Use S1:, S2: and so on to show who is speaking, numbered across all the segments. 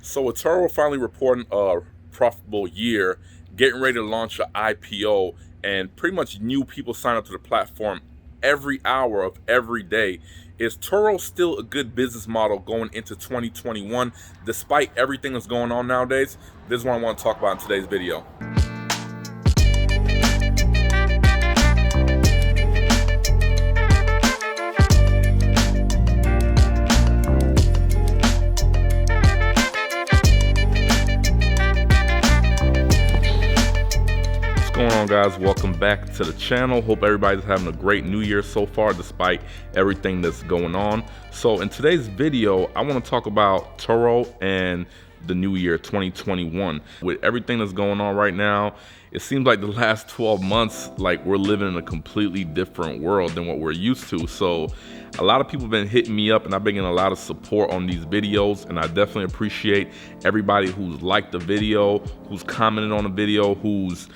S1: So with Turo finally reporting a profitable year, getting ready to launch an IPO, and pretty much new people sign up to the platform every hour of every day, is Turo still a good business model going into 2021 despite everything that's going on nowadays? This is what I want to talk about in today's video. What's going on, guys? Welcome back to the channel. Hope everybody's having a great new year so far despite everything that's going on. So in today's video, I want to talk about Turo and the new year 2021. With everything that's going on right now, it seems like the last 12 months, like we're living in a completely different world than what we're used to. So a lot of people have been hitting me up, and I've been getting a lot of support on these videos, and I definitely appreciate everybody who's liked the video, who's commented on the video, who's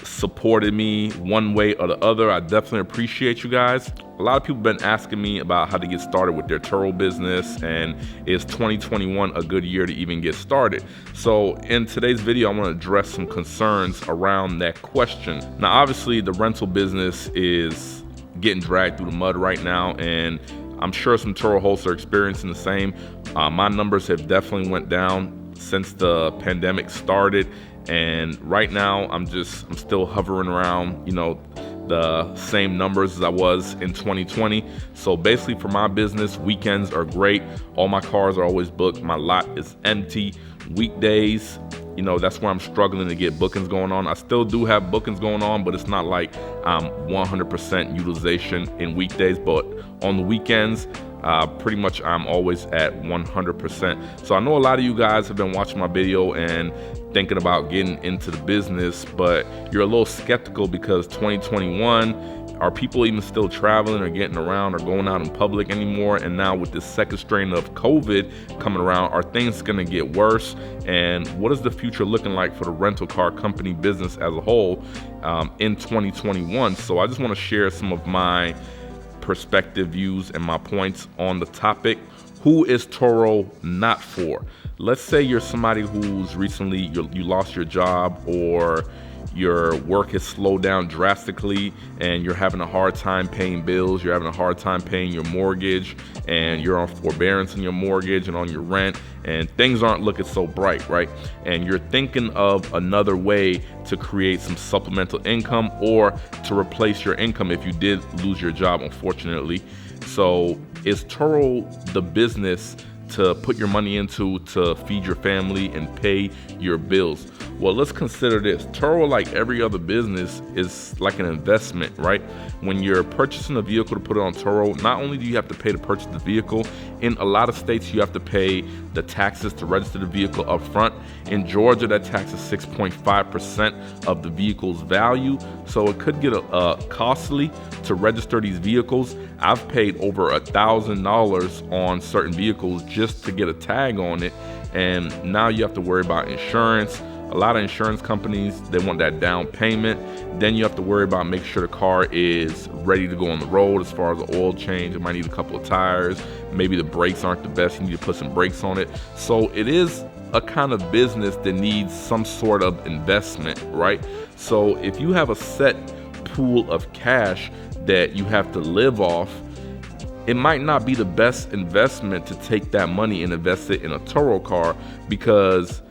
S1: supported me one way or the other. I definitely appreciate you guys. A lot of people have been asking me about how to get started with their Turo business, and is 2021 a good year to even get started? So in today's video, I want to address some concerns around that question. Now, obviously, the rental business is getting dragged through the mud right now, and I'm sure some Turo hosts are experiencing the same. My numbers have definitely went down since the pandemic started, and right now I'm still hovering around, the same numbers as I was in 2020. So basically, for my business, weekends are great. All my cars are always booked. My lot is empty. Weekdays, that's where I'm struggling to get bookings going on. I still do have bookings going on, but it's not like 100% utilization in weekdays. But on the weekends, pretty much I'm always at 100%. So I know a lot of you guys have been watching my video and thinking about getting into the business, but you're a little skeptical because 2021, are people even still traveling or getting around or going out in public anymore? And now with this second strain of COVID coming around, are things gonna get worse? And what is the future looking like for the rental car company business as a whole in 2021? So I just wanna share some of my perspective, views, and my points on the topic. Who is Turo not for? Let's say you're somebody who's recently, you lost your job, or your work has slowed down drastically and you're having a hard time paying bills, you're having a hard time paying your mortgage, and you're on forbearance on your mortgage and on your rent, and things aren't looking so bright, right? And you're thinking of another way to create some supplemental income or to replace your income if you did lose your job, unfortunately. So is Turo the business to put your money into to feed your family and pay your bills? Well, let's consider this. Turo, like every other business, is like an investment, right? When you're purchasing a vehicle to put it on Turo, not only do you have to pay to purchase the vehicle, in a lot of states you have to pay the taxes to register the vehicle up front. In Georgia, that tax is 6.5% of the vehicle's value. So it could get costly to register these vehicles. I've paid over $1,000 on certain vehicles just to get a tag on it. And now you have to worry about insurance. A lot of insurance companies, they want that down payment. Then you have to worry about making sure the car is ready to go on the road as far as the oil change. It might need a couple of tires. Maybe the brakes aren't the best. You need to put some brakes on it. So it is a kind of business that needs some sort of investment, right? So if you have a set pool of cash that you have to live off, it might not be the best investment to take that money and invest it in a Turo car, because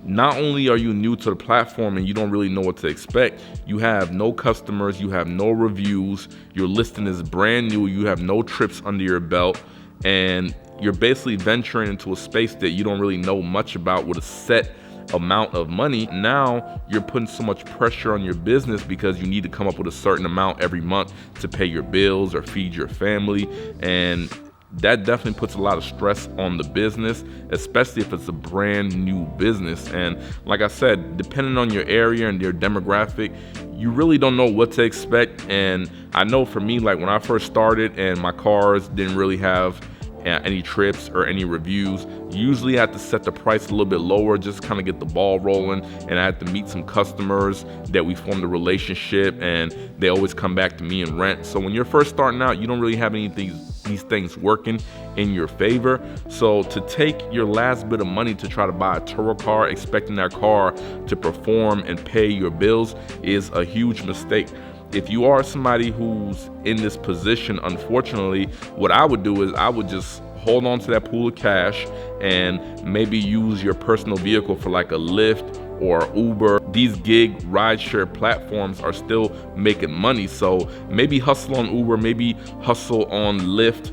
S1: not only are you new to the platform and you don't really know what to expect, you have no customers, you have no reviews, your listing is brand new, you have no trips under your belt, and you're basically venturing into a space that you don't really know much about with a set amount of money. Now you're putting so much pressure on your business because you need to come up with a certain amount every month to pay your bills or feed your family, and that definitely puts a lot of stress on the business, especially if it's a brand new business. And like I said, depending on your area and your demographic, you really don't know what to expect. And I know for me, like when I first started and my cars didn't really have any trips or any reviews, usually I have to set the price a little bit lower, just kind of get the ball rolling, and I have to meet some customers that we formed a relationship and they always come back to me and rent. So when you're first starting out, you don't really have anything these things working in your favor. So to take your last bit of money to try to buy a Turo car, expecting that car to perform and pay your bills, is a huge mistake. If you are somebody who's in this position, unfortunately, what I would do is I would just hold on to that pool of cash and maybe use your personal vehicle for like a Lyft or Uber. These gig rideshare platforms are still making money, so maybe hustle on Uber, maybe hustle on Lyft,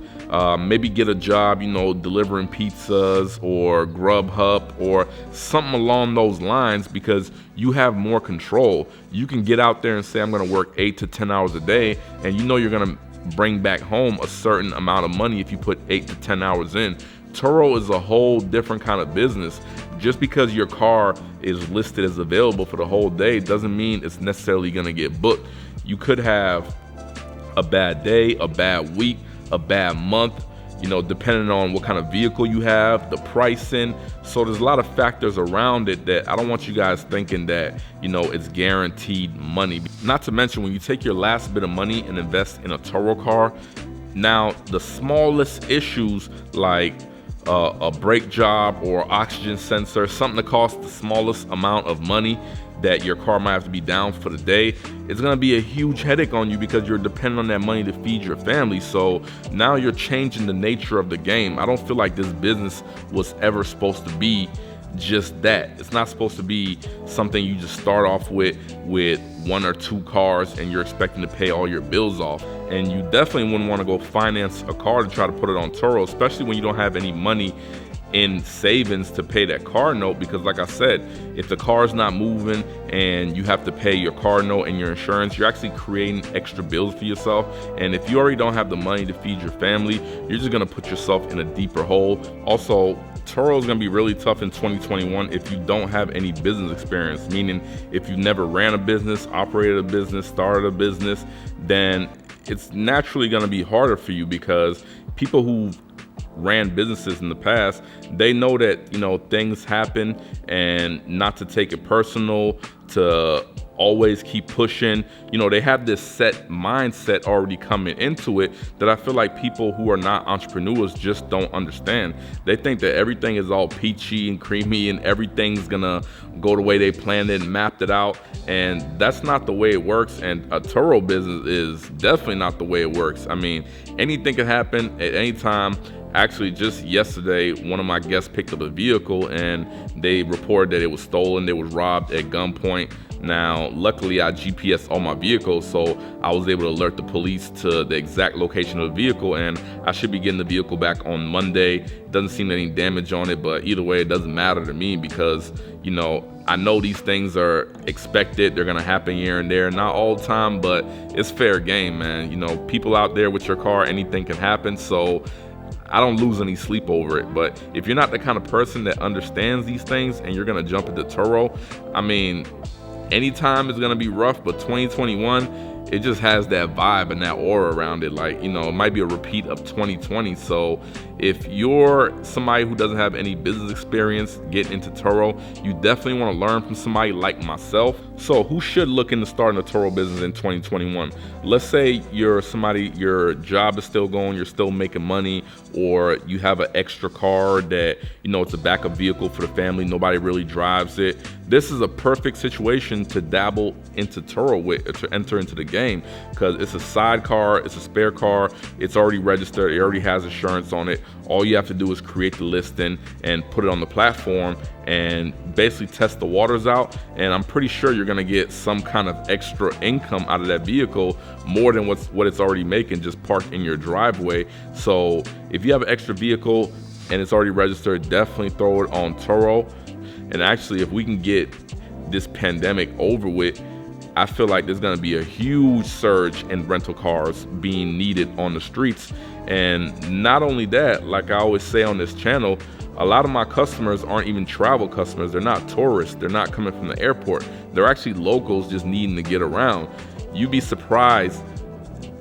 S1: maybe get a job, you know, delivering pizzas or Grubhub or something along those lines, because you have more control. You can get out there and say, I'm gonna work 8 to 10 hours a day, and you know you're gonna bring back home a certain amount of money if you put 8 to 10 hours in. Turo is a whole different kind of business. Just because your car is listed as available for the whole day doesn't mean it's necessarily gonna get booked. You could have a bad day, a bad week, a bad month, you know, depending on what kind of vehicle you have, the pricing. So there's a lot of factors around it that I don't want you guys thinking that, you know, it's guaranteed money. Not to mention, when you take your last bit of money and invest in a Turo car, now the smallest issues like a brake job or oxygen sensor, something that costs the smallest amount of money that your car might have to be down for the day, it's gonna be a huge headache on you because you're dependent on that money to feed your family. So now you're changing the nature of the game. I don't feel like this business was ever supposed to be just that. It's not supposed to be something you just start off with 1 or 2 cars and you're expecting to pay all your bills off. And you definitely wouldn't want to go finance a car to try to put it on Turo, especially when you don't have any money in savings to pay that car note, because like I said, if the car's not moving and you have to pay your car note and your insurance, you're actually creating extra bills for yourself. And if you already don't have the money to feed your family, you're just gonna put yourself in a deeper hole. Also, Turo is gonna be really tough in 2021 if you don't have any business experience, meaning if you never ran a business, operated a business, started a business, then it's naturally gonna be harder for you, because people who ran businesses in the past, they know that, you know, things happen, and not to take it personal, to always keep pushing. You know, they have this set mindset already coming into it that I feel like people who are not entrepreneurs just don't understand. They think that everything is all peachy and creamy and everything's gonna go the way they planned it and mapped it out, and that's not the way it works. And a Turo business is definitely not the way it works. I mean, anything can happen at any time. Actually, just yesterday, one of my guests picked up a vehicle and they reported that it was stolen. They was robbed at gunpoint. Now, luckily, I GPS all my vehicles, so I was able to alert the police to the exact location of the vehicle, and I should be getting the vehicle back on Monday. Doesn't seem any damage on it, but either way, it doesn't matter to me because, you know, I know these things are expected. They're gonna happen here and there, not all the time, but it's fair game, man. You know, people out there with your car, anything can happen, so I don't lose any sleep over it. But if you're not the kind of person that understands these things and you're gonna jump into Turo, I mean, anytime is gonna be rough, but 2021, it just has that vibe and that aura around it. Like, you know, it might be a repeat of 2020. So if you're somebody who doesn't have any business experience getting into Turo, you definitely want to learn from somebody like myself. So who should look into starting a Turo business in 2021? Let's say you're somebody, your job is still going, you're still making money, or you have an extra car that, you know, it's a backup vehicle for the family, nobody really drives it. This is a perfect situation to dabble into Turo with, to enter into the game, because it's a sidecar, it's a spare car, it's already registered, it already has insurance on it. All you have to do is create the listing and put it on the platform and basically test the waters out, and I'm pretty sure you're gonna get some kind of extra income out of that vehicle, more than what it's already making just parked in your driveway. So if you have an extra vehicle and it's already registered, definitely throw it on Turo. And actually, if we can get this pandemic over with, I feel like there's gonna be a huge surge in rental cars being needed on the streets. And not only that, like I always say on this channel, a lot of my customers aren't even travel customers. They're not tourists. They're not coming from the airport. They're actually locals just needing to get around. You'd be surprised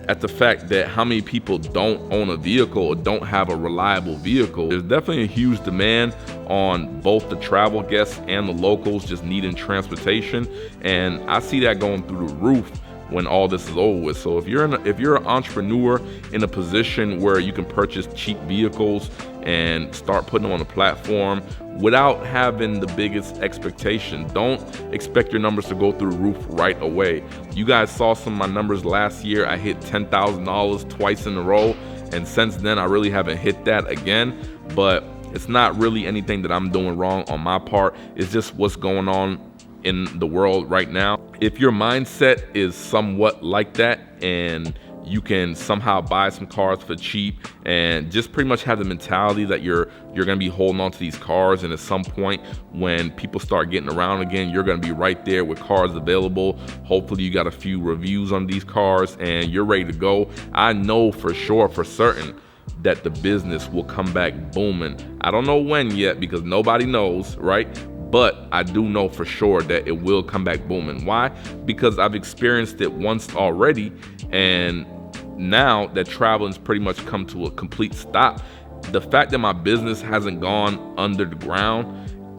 S1: at the fact that how many people don't own a vehicle or don't have a reliable vehicle. There's definitely a huge demand on both the travel guests and the locals just needing transportation, and I see that going through the roof. when all this is over with. So if you're an entrepreneur in a position where you can purchase cheap vehicles and start putting them on the platform without having the biggest expectation, don't expect your numbers to go through the roof right away. You guys saw some of my numbers last year. I hit $10,000 twice in a row, and since then I really haven't hit that again. But it's not really anything that I'm doing wrong on my part. It's just what's going on in the world right now. If your mindset is somewhat like that, and you can somehow buy some cars for cheap and just pretty much have the mentality that you're gonna be holding on to these cars, and at some point when people start getting around again, you're gonna be right there with cars available. Hopefully you got a few reviews on these cars and you're ready to go. I know for sure, for certain, that the business will come back booming. I don't know when yet because nobody knows, right? But I do know for sure that it will come back booming. Why? Because I've experienced it once already, and now that traveling's pretty much come to a complete stop, the fact that my business hasn't gone under the ground,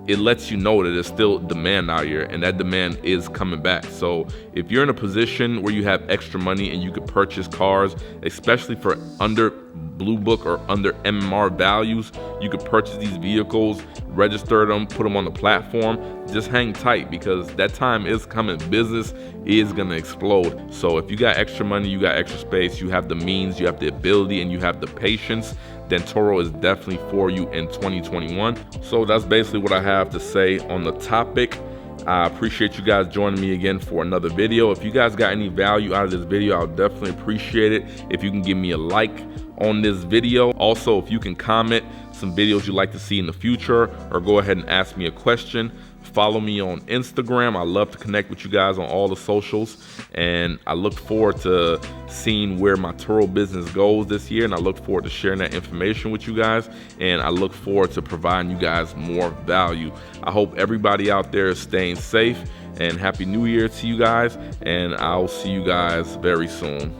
S1: it lets you know that there's still demand out here, and that demand is coming back. So if you're in a position where you have extra money and you could purchase cars, especially for under Blue Book or under MMR values, you could purchase these vehicles, register them, put them on the platform. Just hang tight, because that time is coming. Business is gonna explode. So if you got extra money, you got extra space, you have the means, you have the ability, and you have the patience, then Turo is definitely for you in 2021. So that's basically what I have to say on the topic. I appreciate you guys joining me again for another video. If you guys got any value out of this video, I'll definitely appreciate it if you can give me a like on this video. Also, if you can comment some videos you'd like to see in the future, or go ahead and ask me a question. Follow me on Instagram. I love to connect with you guys on all the socials, and I look forward to seeing where my Turo business goes this year, and I look forward to sharing that information with you guys, and I look forward to providing you guys more value. I hope everybody out there is staying safe, and Happy New Year to you guys, and I'll see you guys very soon.